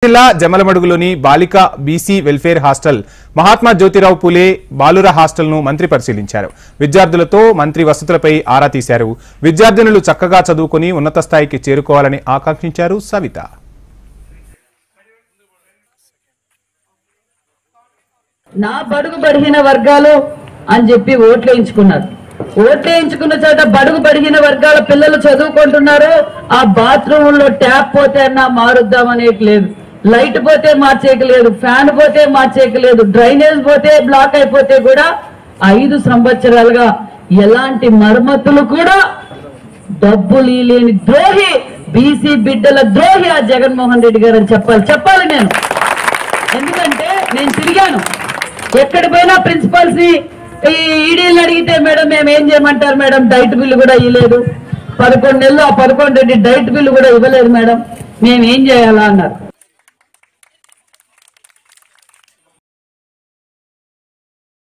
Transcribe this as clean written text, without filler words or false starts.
జిల్లా జమలమడుగులోని బాలిక BC welfare hostel Mahatma Jyotirao Phule బాలుర హాస్టల్ను మంత్రి పరిశీలించారు. విద్యార్థులతో మంత్రి వసతులపై ఆరా తీశారు. విద్యార్థినులు చక్కగా చదువుకుని ఉన్నత స్థాయికి చేరుకోవాలని ఆకాంక్షించారు సవిత. నా బడుగు బడిగిన వర్గాలు అని చెప్పి ఓట్లు వేయించుకున్నారు. ఓట్లు వేయించుకున్న చోట బడుగు బడిగిన వర్గాల పిల్లలు చదువుకుంటున్నారు. ఆ బాత్రూమ్ లో ట్యాప్ పోతే అన్నా మారుద్దామనేది లేదు, లైట్ పోతే మార్చేయలేదు, ఫ్యాన్ పోతే మార్చేయలేదు, డ్రైనేజ్ పోతే బ్లాక్ అయిపోతే కూడా 5 సంవత్సరాలుగా ఎలాంటి మరమ్మతులు కూడా డబ్బులు లేని ద్రోహి, బీసీ బిడ్డల ద్రోహి ఆ జగన్మోహన్ రెడ్డి గారు అని చెప్పాలి నేను. ఎందుకంటే నేను తిరిగాను, ఎక్కడ పోయినా ప్రిన్సిపల్స్ ని ఈడీలు అడిగితే మేడం మేము ఏం చేయమంటారు మేడం, డైట్ బిల్లు కూడా ఇవ్వలేదు, 11 నెలలు ఆ 11 డైట్ బిల్లు కూడా ఇవ్వలేదు మేడం, మేము ఏం చేయాలా అన్నారు.